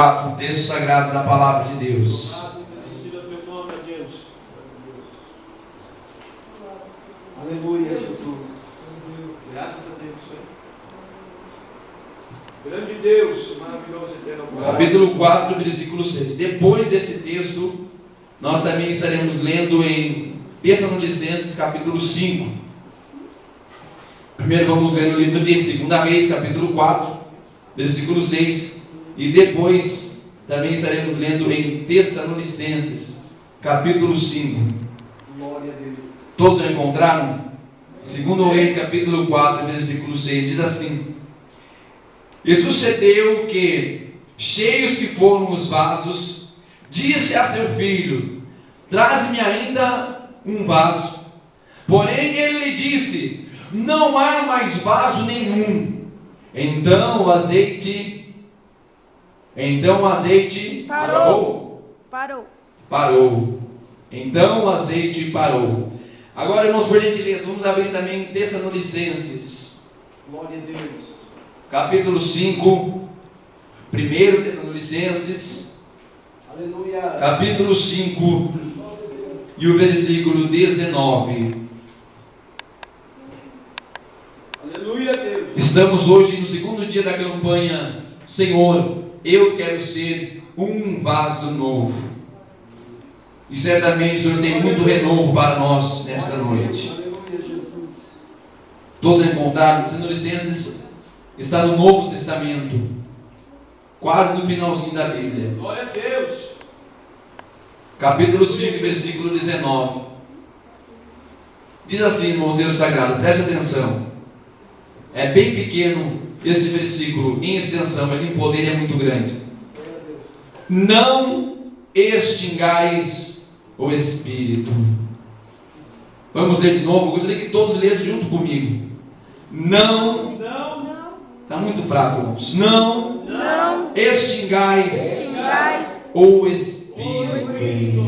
4, texto sagrado da palavra de Deus. Aleluia, Jesus. Graças a Deus, Senhor. Grande Deus, maravilhoso, eterno. Capítulo 4, versículo 6. Depois desse texto, nós também estaremos lendo em Tessalonicenses, capítulo 5. Primeiro vamos ler no livro de 2 Reis, capítulo 4, versículo 6. E depois também estaremos lendo em Tessalonicenses, capítulo 5. Glória a Deus. Todos já encontraram? 2 Reis, capítulo 4, versículo 6. Diz assim: E sucedeu que, cheios que foram os vasos, disse a seu filho: Traze-me ainda um vaso. Porém ele lhe disse: Não há mais vaso nenhum. Então o azeite parou. Então o azeite parou. Agora, irmãos, por gentileza, vamos abrir também Tessalonicenses. Glória a Deus. Capítulo 5. 1 Tessalonicenses. Aleluia. Capítulo 5. E o versículo 19. Aleluia, Deus. Estamos hoje no segundo dia da campanha Senhor, eu quero ser um vaso novo. E certamente o Senhor tem muito renovo para nós nesta noite. Aleluia, Jesus. Todos encontraram? Tessalonicenses está no Novo Testamento, quase no finalzinho da Bíblia. Glória a Deus. Capítulo 5, versículo 19. Diz assim, irmão, Deus sagrado, preste atenção. É bem pequeno esse versículo em extensão, mas em poder é muito grande. Não extingais o Espírito. Vamos ler de novo. Eu gostaria que todos lessem junto comigo. Não. Está muito fraco, irmãos. Não extingais o Espírito.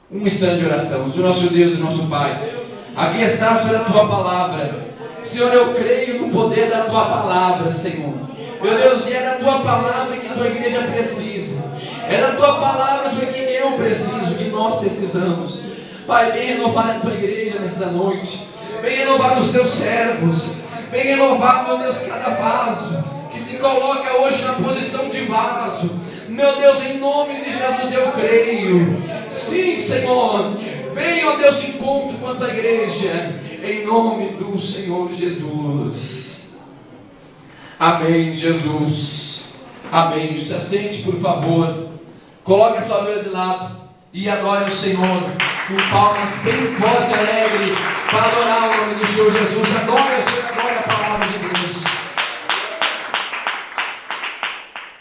Um instante de oração. Senhor nosso Deus e nosso Pai, aqui está, Senhor, a Tua palavra. Senhor, eu creio no poder da Tua palavra, Senhor. Meu Deus, e é da Tua palavra que a Tua igreja precisa. É da Tua palavra, Senhor, que eu preciso, que nós precisamos. Pai, vem renovar a Tua igreja nesta noite. Vem renovar os Teus servos. Vem renovar, meu Deus, cada vaso que se coloca hoje na posição de vaso. Meu Deus, em nome de Jesus eu creio. Sim, Senhor. Venha, ó Deus, de encontro com a Tua igreja. Em nome do Senhor Jesus. Amém, Jesus. Amém. Se assente, por favor. Coloque a sua Bíblia de lado e adore o Senhor com palmas bem forte e alegre para adorar o nome do Senhor Jesus. Adore o Senhor, adore a palavra de Deus.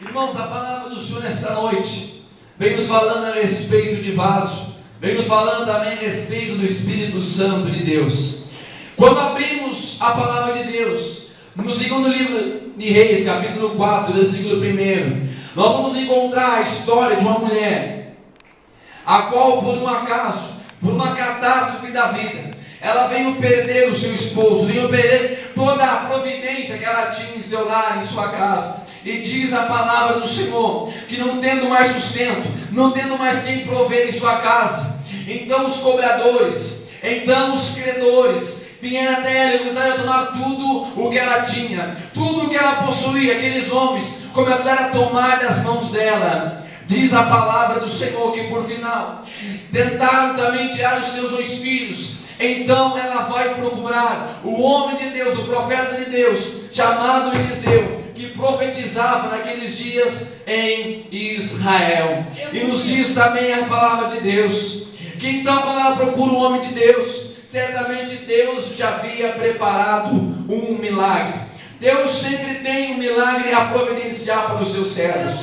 Irmãos, a palavra do Senhor nessa noite vem nos falando a respeito de vaso, vem nos falando também a respeito do Espírito Santo de Deus. Quando abrimos a palavra de Deus, no segundo livro de Reis, capítulo 4, versículo 1, nós vamos encontrar a história de uma mulher, a qual por um acaso, por uma catástrofe da vida, ela veio perder o seu esposo, veio perder toda a providência que ela tinha em seu lar, em sua casa. E diz a palavra do Senhor, que não tendo mais sustento, não tendo mais quem prover em sua casa, então os cobradores, então os credores, vieram até ela e começaram a tomar tudo o que ela tinha, tudo o que ela possuía. Aqueles homens começaram a tomar das mãos dela. Diz a palavra do Senhor que por final tentaram também tirar os seus 2 filhos. Então ela vai procurar o homem de Deus, o profeta de Deus, chamado Eliseu, que profetizava naqueles dias em Israel. E nos diz também a palavra de Deus, que então quando ela procura o homem de Deus, certamente Deus já havia preparado um milagre. Deus sempre tem um milagre a providenciar para os seus servos.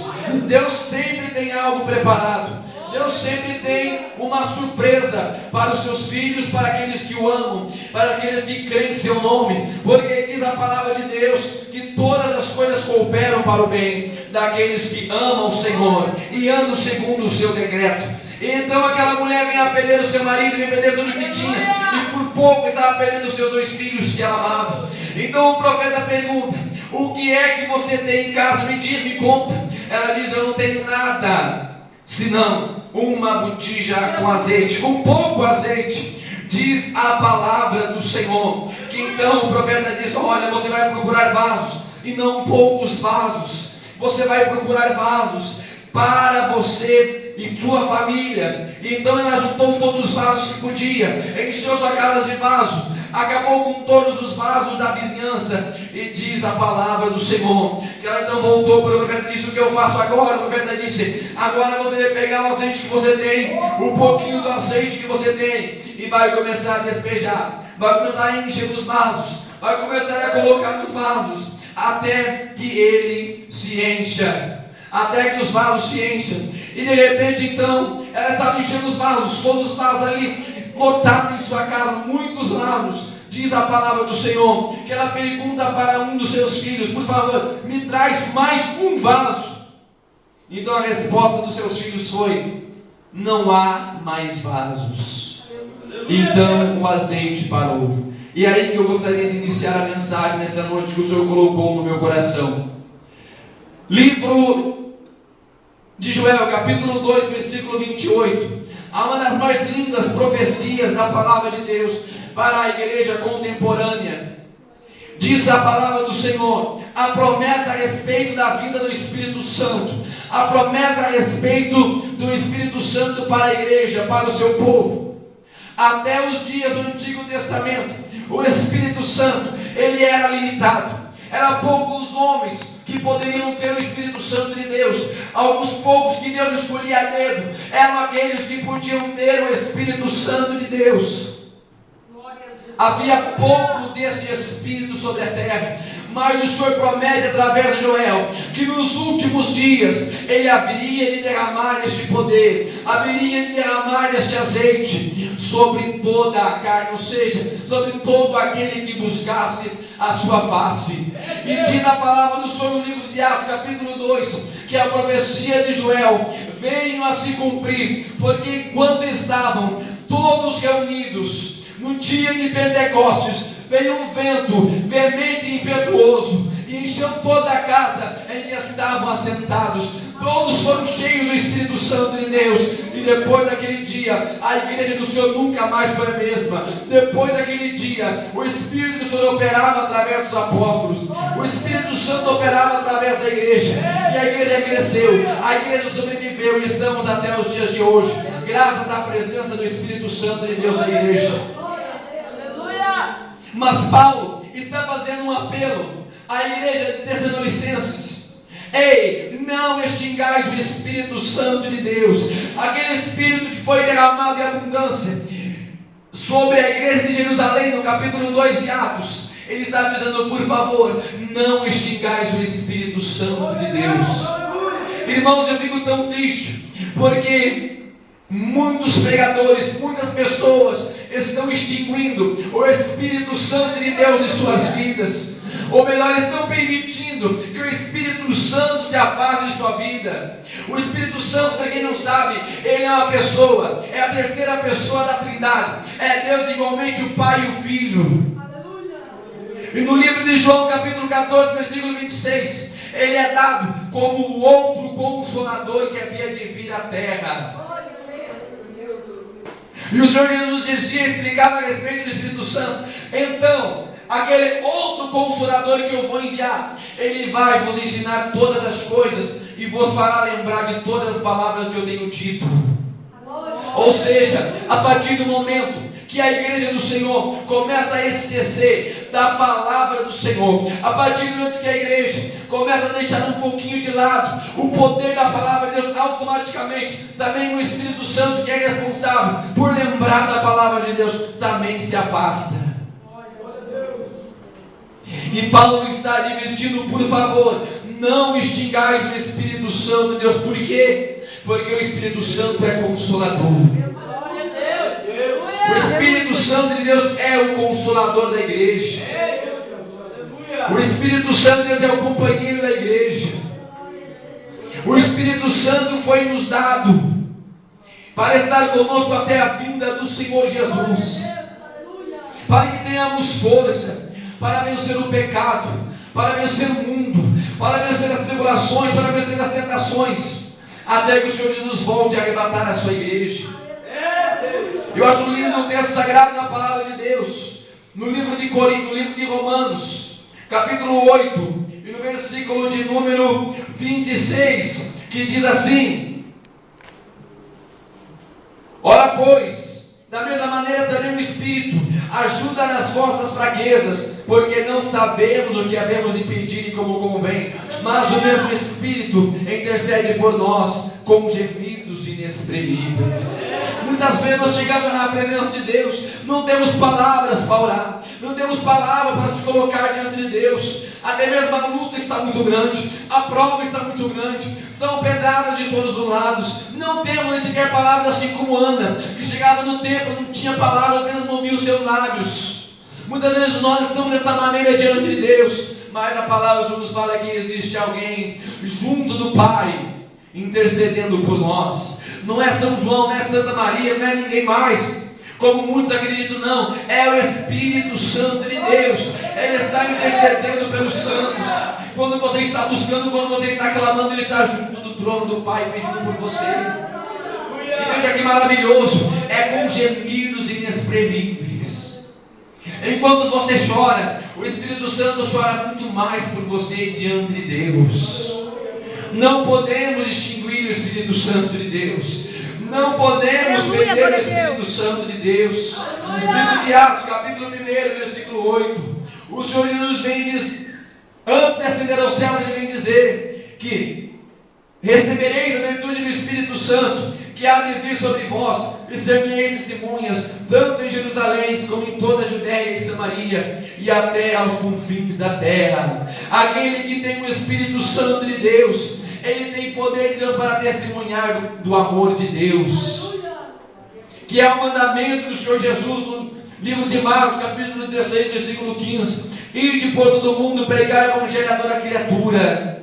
Deus sempre tem algo preparado. Deus sempre tem uma surpresa para os seus filhos, para aqueles que o amam, para aqueles que creem em seu nome. Porque diz a palavra de Deus que todas as coisas cooperam para o bem daqueles que amam o Senhor e andam segundo o seu decreto. Então aquela mulher vem a perder o seu marido, vem a perder tudo o que tinha, e por pouco estava perdendo os seus 2 filhos que ela amava. Então o profeta pergunta: o que é que você tem em casa? Me diz, me conta. ela diz: eu não tenho nada, senão uma botija com azeite, com pouco azeite. Diz a palavra do Senhor, que então o profeta diz: olha, você vai procurar vasos, e não poucos vasos. Você vai procurar vasos para você e tua família. Então ela juntou todos os vasos que podia, encheu sua casa de vasos, acabou com todos os vasos da vizinhança. E diz a palavra do Senhor, que ela então voltou para o profeta e disse: o que eu faço agora? O profeta disse: agora você vai pegar o azeite que você tem, o pouquinho do azeite que você tem, e vai começar a despejar, vai começar a encher os vasos, vai começar a colocar nos vasos, até que ele se encha, até que os vasos se enchem. E de repente então, ela estava enchendo os vasos, todos os vasos ali, lotados em sua casa, muitos vasos. Diz a palavra do Senhor, que ela pergunta para um dos seus filhos: por favor, me traz mais um vaso. Então a resposta dos seus filhos foi: não há mais vasos. Então o azeite parou. E é aí que eu gostaria de iniciar a mensagem nesta noite que o Senhor colocou no meu coração. Livro de Joel, capítulo 2, versículo 28. Há uma das mais lindas profecias da palavra de Deus para a igreja contemporânea. Diz a palavra do Senhor, a promessa a respeito da vinda do Espírito Santo, a promessa a respeito do Espírito Santo para a igreja, para o seu povo. Até os dias do Antigo Testamento, o Espírito Santo, ele era limitado. Eram poucos os homens que poderiam ter o Espírito Santo de Deus. Alguns poucos que Deus escolhia a dedo eram aqueles que podiam ter o Espírito Santo de Deus. Havia pouco desse Espírito sobre a terra, mas o Senhor promete através de Joel que nos últimos dias Ele haveria de derramar este poder, haveria de derramar este azeite sobre toda a carne, ou seja, sobre todo aquele que buscasse a sua face. E diz a palavra do Senhor no livro de Atos, capítulo 2, que a profecia de Joel veio a se cumprir, porque enquanto estavam todos reunidos no dia de Pentecostes, veio um vento veemente e impetuoso e encheu toda a casa em que estavam assentados. Todos foram cheios do Espírito Santo de Deus. E depois daquele dia, a igreja do Senhor nunca mais foi a mesma. Depois daquele dia, o Espírito do Senhor operava através dos apóstolos, o Espírito Santo operava através da igreja, e a igreja cresceu, a igreja sobreviveu, e estamos até os dias de hoje, graças à presença do Espírito Santo de Deus na igreja. Mas Paulo está fazendo um apelo à igreja de Tessalonicenses: ei, não extingais o Espírito Santo de Deus, aquele Espírito que foi derramado em abundância sobre a igreja de Jerusalém, no capítulo 2 de Atos. Ele está dizendo: por favor, não extingais o Espírito Santo de Deus. Irmãos, eu fico tão triste, porque muitos pregadores, muitas pessoas estão extinguindo o Espírito Santo de Deus em suas vidas. Ou melhor, estão permitindo que o Espírito Santo se afaste de sua vida. O Espírito Santo, para quem não sabe, ele é uma pessoa, é a terceira pessoa da Trindade. É Deus igualmente o Pai e o Filho. E no livro de João, capítulo 14, versículo 26, ele é dado como o outro Consolador que havia de vir à terra. E o Senhor Jesus dizia, explicava a respeito do Espírito Santo: então, aquele outro Consolador que eu vou enviar, ele vai vos ensinar todas as coisas e vos fará lembrar de todas as palavras que eu tenho dito. Ou seja, a partir do momento que a igreja do Senhor começa a esquecer da palavra do Senhor, a partir do momento que a igreja começa a deixar um pouquinho de lado o poder da palavra de Deus, automaticamente também o Espírito Santo, que é responsável por lembrar da palavra de Deus, também se afasta. E Paulo está advertindo: por favor, não extingais o Espírito Santo de Deus. Por quê? Porque o Espírito Santo é consolador. O Espírito Santo de Deus é o consolador da igreja. O Espírito Santo de Deus é o companheiro da igreja. O Espírito Santo foi nos dado para estar conosco até a vinda do Senhor Jesus, para que tenhamos força para vencer o pecado, para vencer o mundo, para vencer as tribulações, para vencer as tentações, até que o Senhor Jesus volte a arrebatar a sua igreja. Eu acho lindo o texto sagrado na palavra de Deus, no livro de Coríntios, no livro de Romanos, capítulo 8, e no versículo de número 26, que diz assim: ora, pois, da mesma maneira também o Espírito ajuda nas vossas fraquezas, porque não sabemos o que havemos de pedir e como convém, mas o mesmo Espírito intercede por nós com gemidos inexprimíveis. Muitas vezes nós chegamos na presença de Deus, não temos palavras para orar, não temos palavras para se colocar diante de Deus. Até mesmo a luta está muito grande, a prova está muito grande, são pedradas de todos os lados. Não temos nem sequer palavras, assim como Ana, que chegava no templo, não tinha palavras, apenas movia os seus lábios. Muitas vezes nós estamos dessa maneira diante de Deus, mas a palavra nos fala que existe alguém junto do Pai, intercedendo por nós. Não é São João, não é Santa Maria, não é ninguém mais, como muitos acreditam, não. É o Espírito Santo de Deus. Ele está intercedendo pelos santos. Quando você está buscando, quando você está clamando, Ele está junto do trono do Pai, pedindo por você. E veja que maravilhoso, é com gemidos inexprimíveis. Enquanto você chora, o Espírito Santo chora muito mais por você diante de Deus. Não podemos extinguir o Espírito Santo de Deus. Não podemos perder o Espírito Santo de Deus. No livro de Atos, capítulo 1, versículo 8, o Senhor Jesus vem dizer, antes de ascender aos céus, Ele vem dizer que recebereis a virtude do Espírito Santo, que há de vir sobre vós, e ser-me-eis testemunhas, tanto em Jerusalém, como em toda a Judéia e Samaria, e até aos confins da terra. Aquele que tem o Espírito Santo de Deus, ele tem poder de Deus para testemunhar do amor de Deus, que é o mandamento do Senhor Jesus no livro de Marcos, capítulo 16, versículo 15: ide por todo mundo pregar o evangelho a toda criatura.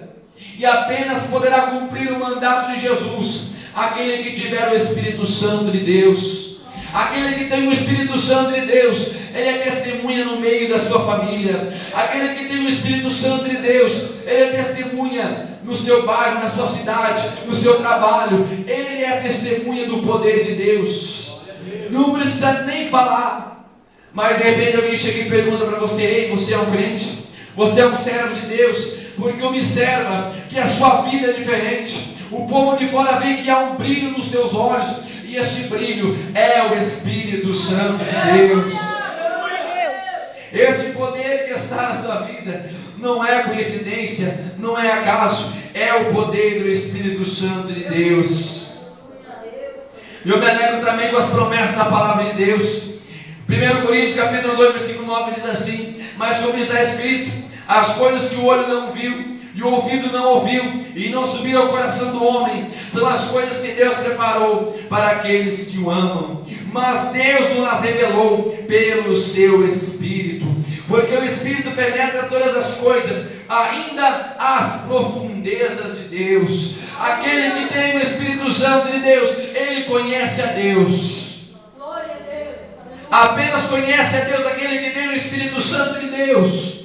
E apenas poderá cumprir o mandato de Jesus aquele que tiver o Espírito Santo de Deus. Aquele que tem o Espírito Santo de Deus, ele é testemunha no meio da sua família. Aquele que tem o Espírito Santo de Deus, ele é testemunha no seu bairro, na sua cidade, no seu trabalho. Ele é testemunha do poder de Deus. Não precisa nem falar, mas de repente alguém chega e pergunta para você: ei, você é um crente? Você é um servo de Deus? Porque observa que a sua vida é diferente. O povo de fora vê que há um brilho nos teus olhos, e este brilho é o Espírito Santo de Deus. Esse poder que está na sua vida não é coincidência, não é acaso, é o poder do Espírito Santo de Deus. E eu me alegro também com as promessas da palavra de Deus. 1 Coríntios capítulo 2, versículo 9 diz assim: mas como está escrito, as coisas que o olho não viu, e o ouvido não ouviu, e não subiram ao coração do homem, são as coisas que Deus preparou para aqueles que o amam. Mas Deus nos as revelou pelo seu Espírito, porque o Espírito penetra todas as coisas, ainda as profundezas de Deus. Aquele que tem o Espírito Santo de Deus, ele conhece a Deus. Apenas conhece a Deus aquele que tem o Espírito Santo de Deus.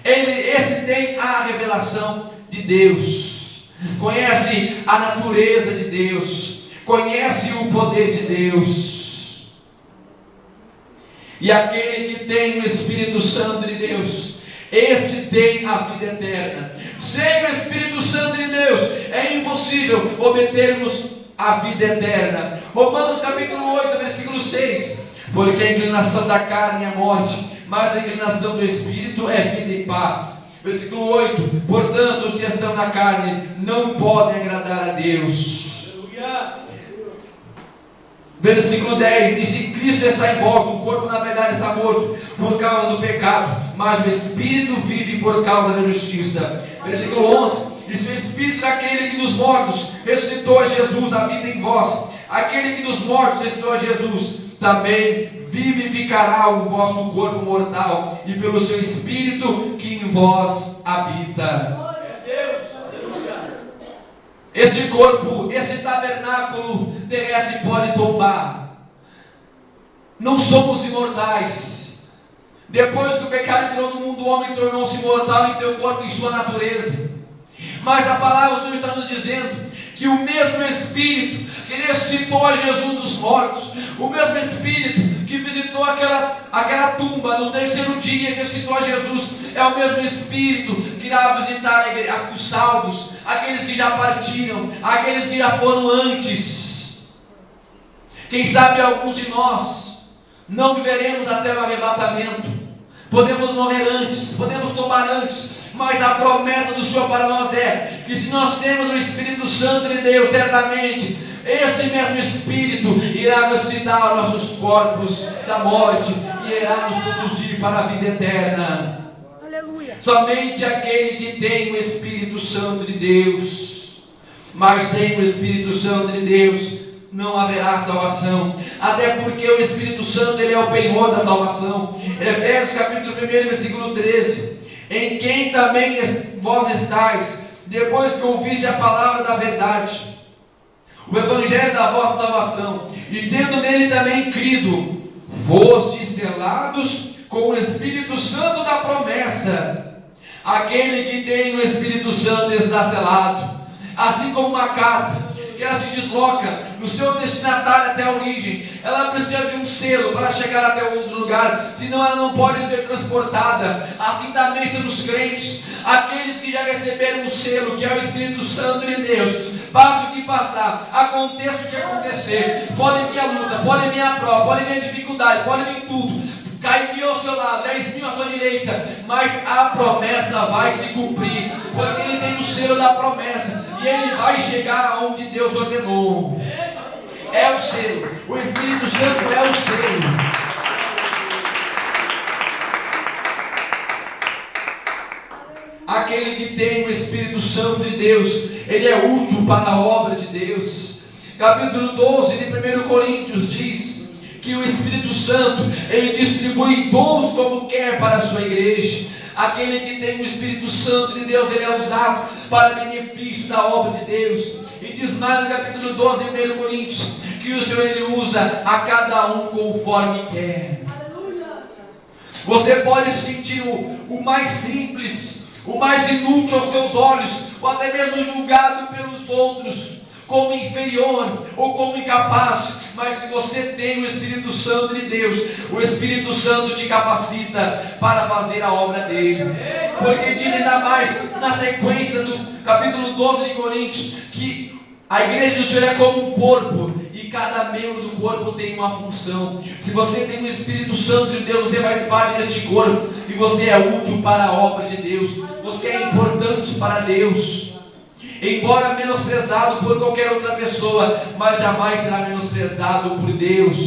Esse tem a revelação de Deus, conhece a natureza de Deus, conhece o poder de Deus. E aquele que tem o Espírito Santo de Deus, esse tem a vida eterna. Sem o Espírito Santo de Deus é impossível obtermos a vida eterna. Romanos capítulo 8, versículo 6: porque a inclinação da carne é morte, mas a inclinação do Espírito é vida e paz. Versículo 8: portanto, os que estão na carne não podem agradar a Deus. Versículo 10: e se Cristo está em vós, o corpo na verdade está morto por causa do pecado, mas o Espírito vive por causa da justiça. Versículo 11: e se o Espírito daquele que dos mortos ressuscitou a Jesus habita em vós, aquele que dos mortos ressuscitou a Jesus também vivificará o vosso corpo mortal, e pelo seu Espírito que em vós habita. Esse corpo, esse tabernáculo terrestre pode tombar. Não somos imortais. Depois que o pecado entrou no mundo, o homem tornou-se mortal em seu corpo e em sua natureza. Mas a palavra do Senhor está nos dizendo que o mesmo Espírito que ressuscitou a Jesus dos mortos, o mesmo Espírito que visitou aquela tumba no terceiro dia e ressuscitou a Jesus, é o mesmo Espírito que irá visitar os salvos, aqueles que já partiram, aqueles que já foram antes. Quem sabe alguns de nós não viveremos até o arrebatamento. Podemos morrer antes, podemos tomar antes, mas a promessa do Senhor para nós é que se nós temos o Espírito Santo de Deus, certamente esse mesmo Espírito irá ressuscitar nossos corpos da morte e irá nos conduzir para a vida eterna. Aleluia. Somente aquele que tem o Espírito Santo de Deus. Mas sem o Espírito Santo de Deus não haverá salvação, até porque o Espírito Santo, ele é o penhor da salvação. Efésios capítulo 1, versículo 13: em quem também vós estáis, depois que ouviste a palavra da verdade, o evangelho da vossa salvação, e tendo nele também crido, fostes selados com o Espírito Santo da promessa. Aquele que tem o Espírito Santo está selado, assim como uma carta que ela se desloca no seu destinatário até a origem, ela precisa de um selo para chegar até outro lugar, senão ela não pode ser transportada. Assim também são os crentes, aqueles que já receberam o selo, que é o Espírito Santo de Deus. Passe o que passar, aconteça o que acontecer, pode vir a luta, pode vir a prova, pode vir a dificuldade, pode vir tudo, cai mil ao seu lado, 10 mil à sua direita, mas a promessa vai se cumprir, porque ele tem o selo da promessa, e ele vai chegar aonde Deus ordenou. É o selo, o Espírito Santo é o selo. Aquele que tem o Espírito Santo de Deus, ele é útil para a obra de Deus. Capítulo 12 de 1 Coríntios diz que o Espírito Santo, ele distribui dons como quer para a sua igreja. Aquele que tem o Espírito Santo de Deus, ele é usado para benefício da obra de Deus. E diz mais no capítulo 12 de 1 Coríntios que o Senhor, ele usa a cada um conforme quer. Você pode sentir o mais simples, o mais inútil aos seus olhos, ou até mesmo julgado pelos outros como inferior ou como incapaz, mas se você tem o Espírito Santo de Deus, o Espírito Santo te capacita para fazer a obra dele. Porque diz ainda mais na sequência do capítulo 12 de Coríntios que a igreja do Senhor é como um corpo, e cada membro do corpo tem uma função. Se você tem o Espírito Santo de Deus, você faz parte deste corpo, e você é útil para a obra de Deus, você é importante para Deus. Embora menosprezado por qualquer outra pessoa, mas jamais será menosprezado por Deus.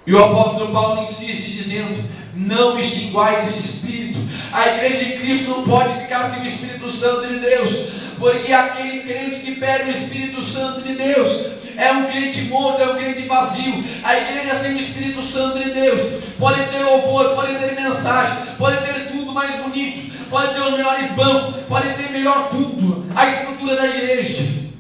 E o apóstolo Paulo insiste dizendo: não extinguais esse Espírito. A igreja de Cristo não pode ficar sem o Espírito Santo de Deus, porque aquele crente que perde o Espírito Santo de Deus é um crente morto, é um crente vazio. A igreja sem o Espírito Santo de Deus pode ter louvor, pode ter mensagem, pode ter tudo mais bonito, pode ter os melhores bancos, pode ter melhor tudo, a estrutura da igreja,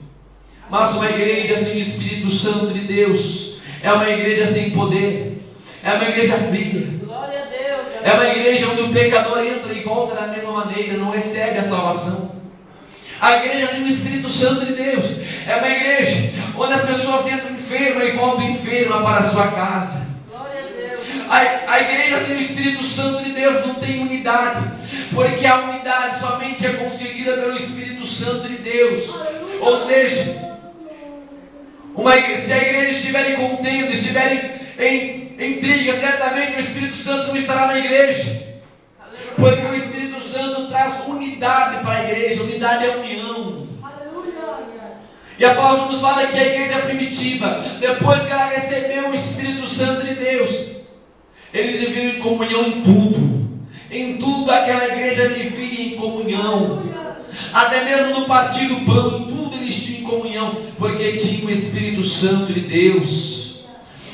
mas uma igreja sem o Espírito Santo de Deus é uma igreja sem poder, é uma igreja fria, é uma igreja onde o pecador entra e volta da mesma maneira, não recebe a salvação. A igreja sem o Espírito Santo de Deus é uma igreja onde as pessoas entram enfermas e voltam enfermas para a sua casa. A igreja sem o Espírito Santo de Deus não tem unidade, porque a unidade somente é conseguida pelo Espírito Santo de Deus. Ou seja, se a igreja estiver em contenda, estiver em intriga, certamente o Espírito Santo não estará na igreja, porque o Espírito Santo traz unidade para a igreja. Unidade é união. E a palavra nos fala que a igreja primitiva, depois que ela recebeu o Espírito Santo de Deus, eles viviam em comunhão em tudo. Em tudo aquela igreja vivia em comunhão. Até mesmo no partir do pão, em tudo eles tinham em comunhão, porque tinham o Espírito Santo de Deus.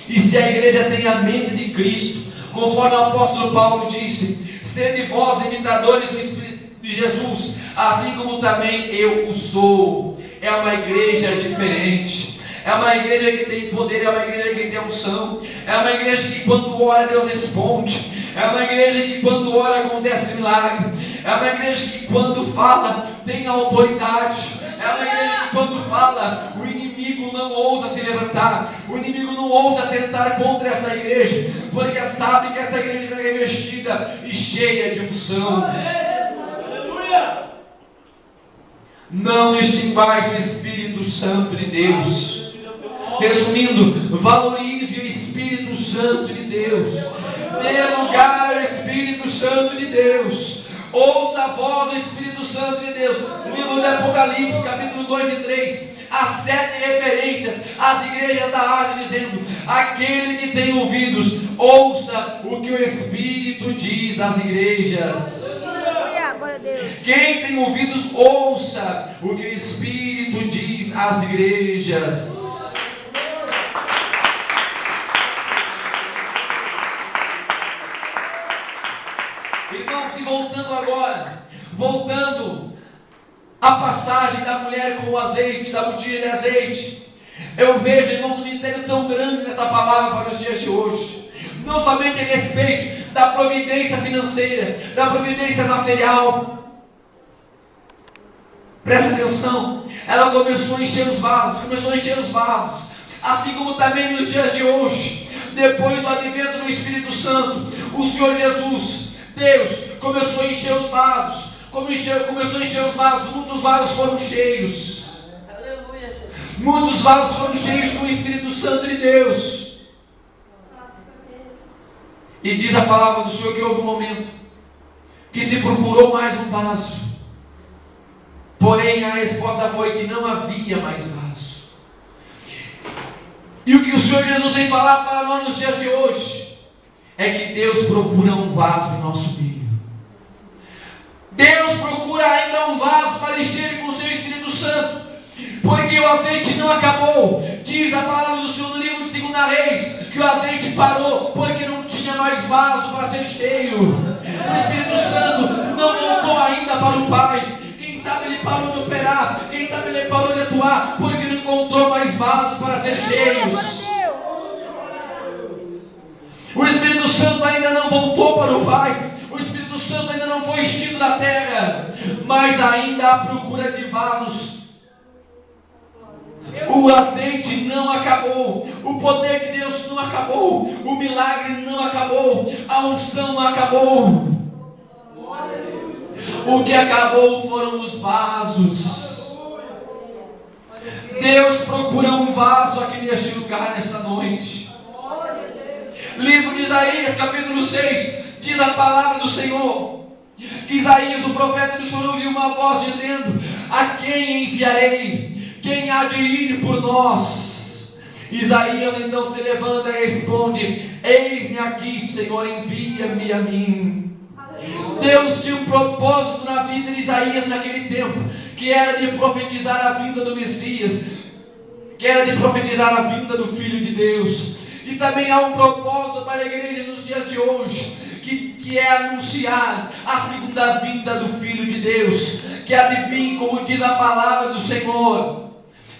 E se a igreja tem a mente de Cristo, conforme o apóstolo Paulo disse: sede vós imitadores do Espírito de Jesus, assim como também eu o sou. É uma igreja diferente, É uma igreja que tem poder, é uma igreja que tem unção. É uma igreja que quando ora Deus responde. É uma igreja que quando ora acontece milagre. É uma igreja que quando fala tem autoridade. É uma igreja que quando fala o inimigo não ousa se levantar. O inimigo não ousa tentar contra essa igreja, porque sabe que essa igreja é revestida e cheia de unção. Aleluia! Não extinguais o Espírito Santo de Deus. Resumindo, valorize o Espírito Santo de Deus. Dê lugar ao Espírito Santo de Deus. Ouça a voz do Espírito Santo de Deus. Livro de Apocalipse, capítulo 2 e 3. Há 7 referências às igrejas da Ásia, dizendo: aquele que tem ouvidos, ouça o que o Espírito diz às igrejas. Quem tem ouvidos, ouça o que o Espírito diz às igrejas. Irmãos, e voltando à passagem da mulher com o azeite, da botija de azeite, eu vejo, irmãos, um mistério tão grande nessa palavra para os dias de hoje. Não somente a respeito da providência financeira, da providência material. Presta atenção, ela começou a encher os vasos, assim como também nos dias de hoje, depois do advento do Espírito Santo, o Senhor Jesus, Deus, começou a encher os vasos, muitos vasos foram cheios, muitos vasos foram cheios com o Espírito Santo de Deus. E diz a palavra do Senhor que houve um momento que se procurou mais um vaso, porém a resposta foi que não havia mais vaso. E o que o Senhor Jesus vem falar para nós nos dias de hoje é que Deus procura um vaso em nosso meio. Deus procura ainda um vaso para encher com o seu Espírito Santo, porque o azeite não acabou. Diz a palavra do Senhor no livro de 2 Reis que o azeite parou porque não tinha mais vaso para ser cheio. O Espírito Santo não voltou ainda para o Pai. Quem sabe ele parou de operar, quem sabe ele parou de atuar porque não encontrou mais vasos para ser cheios. O Espírito Santo ainda não voltou para o Pai. O Espírito Santo ainda não foi extinto da terra, mas ainda há procura de vasos. O azeite não acabou, o poder de Deus não acabou, o milagre não acabou, a unção não acabou. O que acabou foram os vasos. Deus procura um vaso aqui neste lugar, nesta noite. Livro de Isaías, capítulo 6, diz a palavra do Senhor, que Isaías, o profeta do Senhor, ouviu uma voz dizendo: a quem enviarei? Quem há de ir por nós? Isaías então se levanta e responde: eis-me aqui, Senhor, envia-me a mim. Deus tinha um propósito na vida de Isaías naquele tempo, que era de profetizar a vinda do Messias, que era de profetizar a vinda do Filho de Deus. E também há um propósito para a igreja nos dias de hoje, que é anunciar a segunda vinda do Filho de Deus, que há de vir, como diz a palavra do Senhor,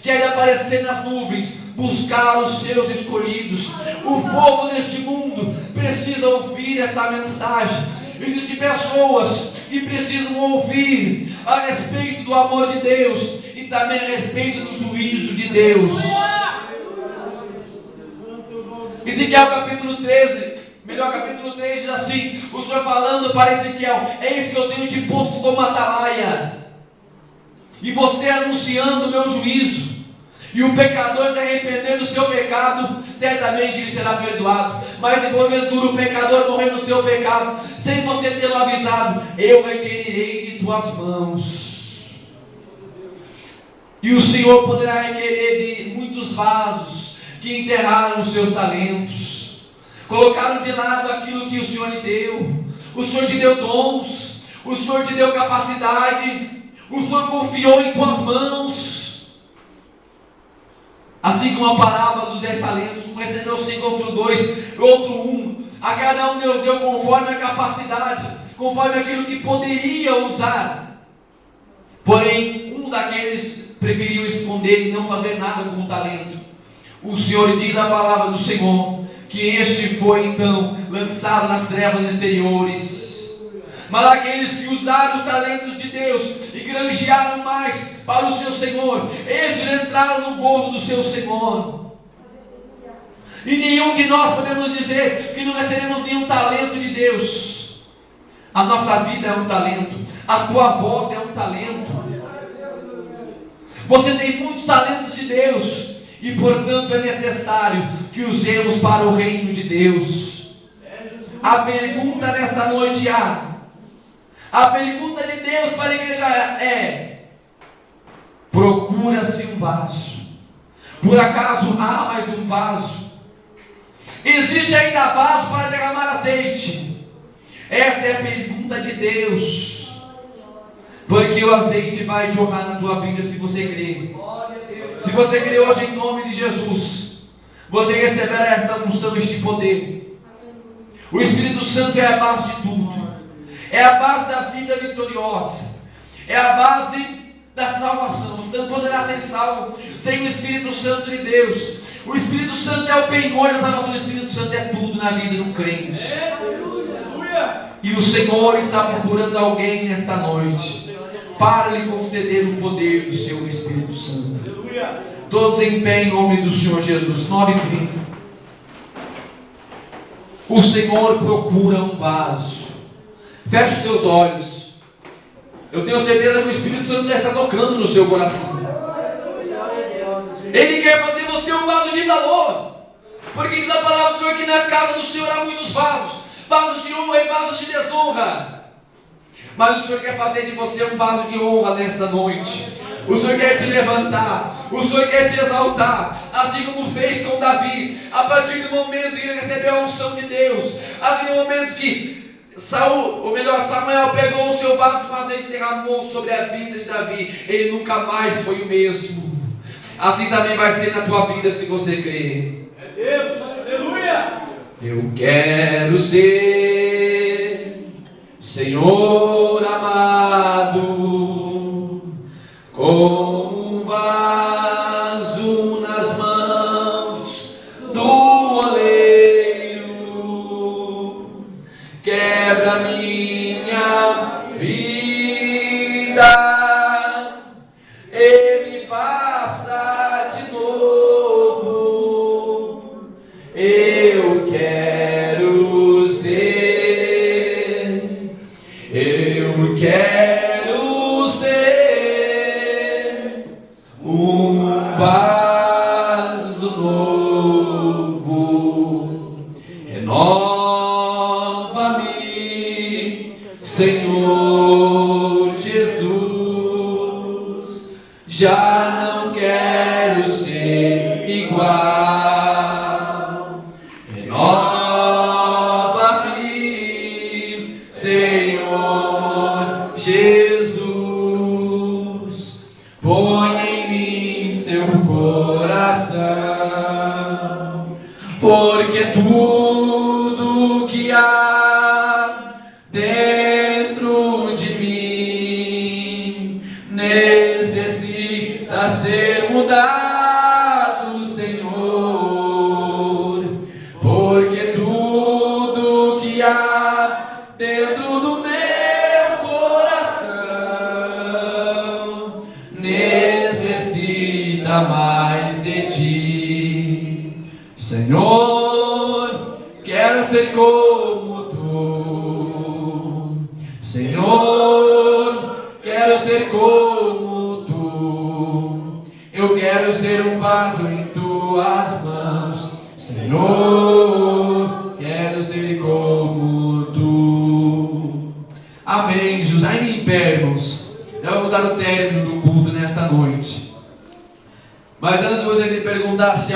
que há de aparecer nas nuvens, buscar os seus escolhidos. O povo deste mundo precisa ouvir essa mensagem. Existem pessoas que precisam ouvir a respeito do amor de Deus e também a respeito do juízo de Deus. Ezequiel capítulo 13, capítulo 3 diz assim: o Senhor falando para Ezequiel: eis que eu tenho te posto como atalaia, e você anunciando o meu juízo, e o pecador se arrepender do seu pecado, certamente ele será perdoado. Mas se porventura o pecador morrer no seu pecado, sem você tê-lo avisado, eu requererei de tuas mãos. E o Senhor poderá requerer de muitos vasos que enterraram os seus talentos, colocaram de lado aquilo que o Senhor lhe deu. O Senhor te deu dons, o Senhor te deu capacidade, o Senhor confiou em tuas mãos. Assim como a parábola dos 10 talentos, um recebeu 5, outro 2, outro 1. A cada um Deus deu conforme a capacidade, conforme aquilo que poderia usar. Porém, um daqueles preferiu esconder e não fazer nada com o talento. O Senhor diz a palavra do Senhor, que este foi então lançado nas trevas exteriores. Mas aqueles que usaram os talentos de Deus e granjearam mais para o seu Senhor, esses entraram no gozo do seu Senhor. E nenhum de nós podemos dizer que não recebemos nenhum talento de Deus. A nossa vida é um talento, a tua voz é um talento. Você tem muitos talentos de Deus, e portanto é necessário que usemos para o reino de Deus. A pergunta nessa noite a pergunta de Deus para a igreja é: procura-se um vaso? Por acaso há mais um vaso? Existe ainda vaso para derramar azeite? Essa é a pergunta de Deus. Porque o azeite vai jorrar na tua vida se você crer. Se você crer hoje em nome de Jesus, você receberá esta unção, este poder. O Espírito Santo é a base de tudo. É a base da vida vitoriosa. É a base da salvação. Você não poderá ser salvo sem o Espírito Santo de Deus. O Espírito Santo é o penhor da salvação. O Espírito Santo é tudo na vida de um crente. E o Senhor está procurando alguém nesta noite para lhe conceder o poder do seu Espírito Santo. Todos em pé em nome do Senhor Jesus. 9:30. O Senhor procura um vaso. Feche os teus olhos. Eu tenho certeza que o Espírito Santo já está tocando no seu coração. Ele quer fazer você um vaso de valor. Porque diz a palavra do Senhor que na casa do Senhor há muitos vasos. Vasos de honra e vasos de desonra. Mas o Senhor quer fazer de você um vaso de honra nesta noite. O Senhor quer te levantar. O Senhor quer te exaltar. Assim como fez com Davi. A partir do momento que ele recebeu a unção de Deus. Assim no momento que Samuel pegou o seu vaso com azeite e derramou sobre a vida de Davi. Ele nunca mais foi o mesmo. Assim também vai ser na tua vida se você crer. É Deus, aleluia! Eu quero ser, Senhor amado, como um vaso nas mãos do oleiro. Quebra minha vida e me faça de novo. Eu quero ser, eu quero ser um vaso novo. Renova-me, Senhor Jesus. Já não quero ser igual. Renova-me, Senhor Jesus. Põe em mim seu coração, porque tudo que há dentro de mim necessita ser mudado, Senhor. Porque tudo que há dentro do meu coração necessita mais de ti, Senhor. Quero ser como tu, Senhor. Quero ser como tu. Eu quero ser um vaso em tuas mãos, Senhor. Quero ser como tu. Amém, Jesus. Ainda em pé, irmãos. Já vamos dar o término do culto nesta noite. Mas antes de você me perguntar se